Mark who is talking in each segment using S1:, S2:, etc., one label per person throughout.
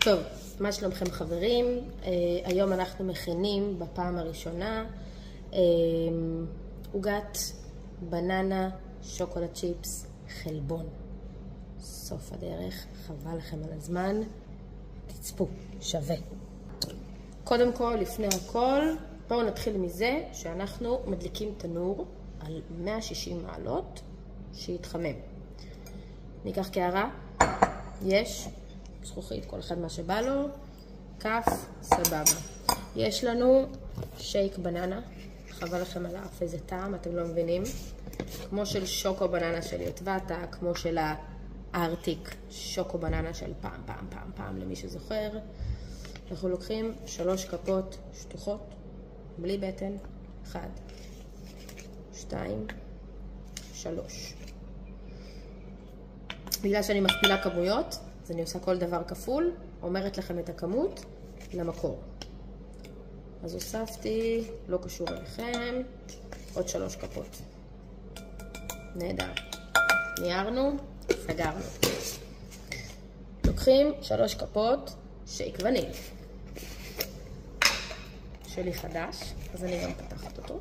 S1: טוב, מה שלומכם חברים? היום אנחנו מכינים בפעם הראשונה עוגת בננה, שוקולד צ'יפס, חלבון. סוף הדרך, חבל לכם על הזמן, תצפו, שווה. קודם כל, לפני הכל, בואו נתחיל מזה שאנחנו מדליקים תנור על 160 מעלות שיתחמם. ניקח קערה, יש זכוכית, כל אחד מה שבא לו, כף, סבבה. יש לנו שייק בננה, חבל לכם על האף איזה טעם, אתם לא מבינים. כמו של שוקו בננה של יוטבתה, כמו של הארטיק, שוקו בננה של פעם, למי שזוכר. אנחנו לוקחים 3 כפות שטוחות, בלי בטן, 1, 2, 3. בגלל שאני מכפילה כמויות, אז אני עושה כל דבר כפול, אומרת לכם את הכמות למקור. אז הוספתי, לא קשור אליכם, עוד 3 כפות. נהדר. ניירנו, סגרנו. לוקחים 3 כפות שייק וניל. שלי חדש, אז אני גם פתחת אותו.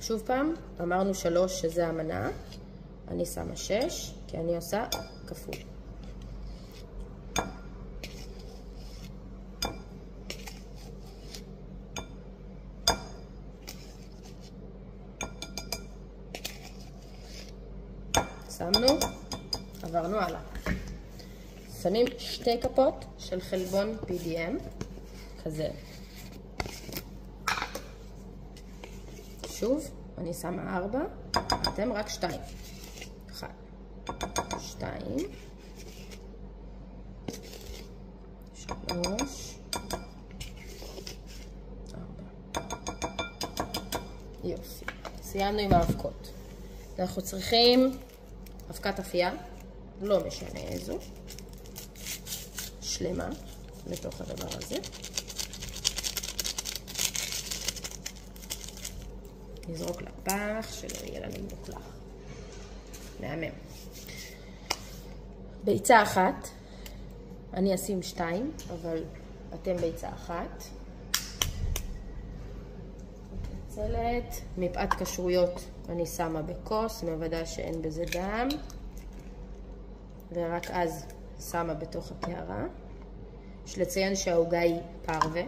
S1: שוב פעם, אמרנו 3 שזה המנה. אני שמה 6, כי אני עושה כפול. שמנו, עברנו הלאה. שמים 2 כפות של חלבון PDM, כזה. שוב, אני שמה 4, אתם רק 2. 1, 2, 3, 4. יופי. סיימנו עם האבקות. אנחנו צריכים אבקת אפייה, לא משנה איזו, שלמה, לתוך הדבר הזה. נזרוק לפח, שלא יהיה לנו מוקלח. מהמם. ביצה אחת, אני אשים 2, אבל אתם ביצה אחת. מתנצלת, מפאת כשרויות אני שמה בכוס, מוודא שאין בזה דם. ורק אז שמה בתוך הקערה. יש לציין שהעוגה היא פרווה.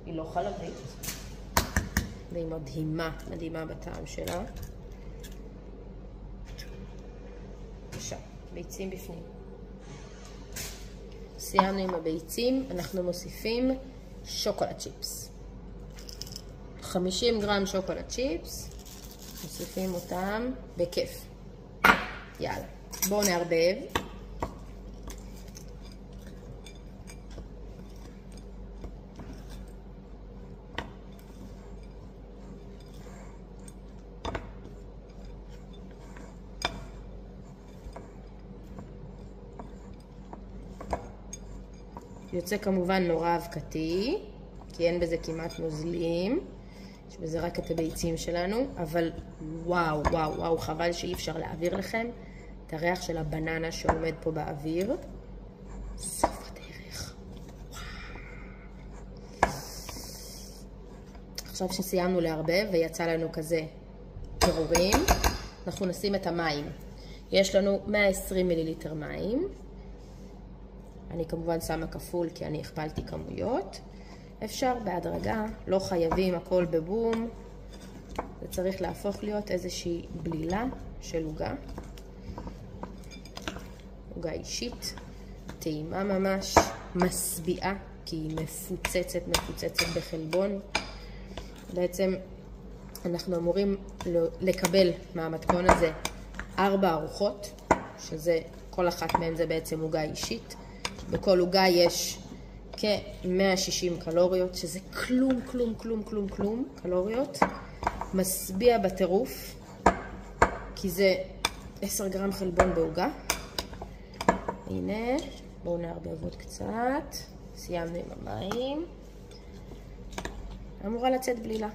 S1: היא לא חלבית. והיא מדהימה בטעם שלה. בבקשה, ביצים בפנים. סיימנו עם הביצים, אנחנו מוסיפים שוקולד צ'יפס. 50 גרם שוקולד צ'יפס, מוסיפים אותם בכיף. יאללה, בואו נערבב. יוצא כמובן נורא אבקתי, כי אין בזה כמעט נוזלים. יש בזה רק את הביצים שלנו, אבל וואו, חבל שאי אפשר להעביר לכם את הריח של הבננה שעומד פה באוויר. סוף הדרך. עכשיו שסיימנו לערבב ויצא לנו כזה פירורים, אנחנו נשים את המים. יש לנו 120 מיליליטר מים. אני כמובן שמה כפול כי אני הכפלתי כמויות. אפשר בהדרגה, לא חייבים הכל בבום. זה צריך להפוך להיות איזושהי בלילה של עוגה. עוגה אישית, טעימה ממש, משביעה, כי היא מפוצצת בחלבון. בעצם אנחנו אמורים לקבל מהמתכון הזה 4 ארוחות, שזה כל אחת מהן זה בעצם עוגה אישית. בכל עוגה יש כ-160 קלוריות, שזה כלום קלוריות. משביע בטירוף, כי זה 10 גרם חלבון בעוגה. הנה, בואו נערבב עוד קצת. סיימנו עם המים. אמורה לצאת בלילה.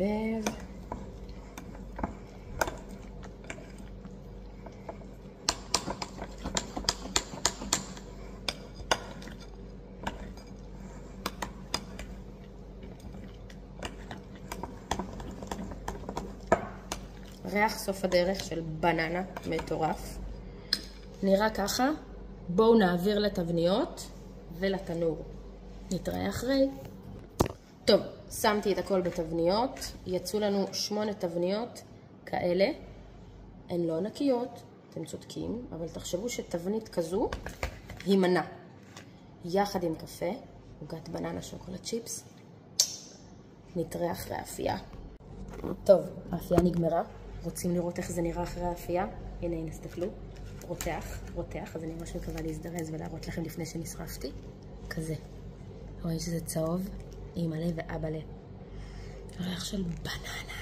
S1: לערבב. ריח סוף הדרך של בננה מטורף. נראה ככה. בואו נעביר לתבניות ולתנור. נתראה אחרי. טוב, שמתי את הכל בתבניות. יצאו לנו 8 תבניות כאלה. הן לא נקיות, אתם צודקים, אבל תחשבו שתבנית כזו היא מנה. יחד עם קפה, עוגת בננה שוקולד צ'יפס. נתראה אחרי האפייה. טוב, האפייה נגמרה. רוצים לראות איך זה נראה אחרי האפייה? הנה, תסתכלו. רותח, אז אני ממש מקווה להזדרז ולהראות לכם לפני שנשרפתי. כזה. רואים שזה צהוב, אימא'לה ואבא'לה. ריח של בננה.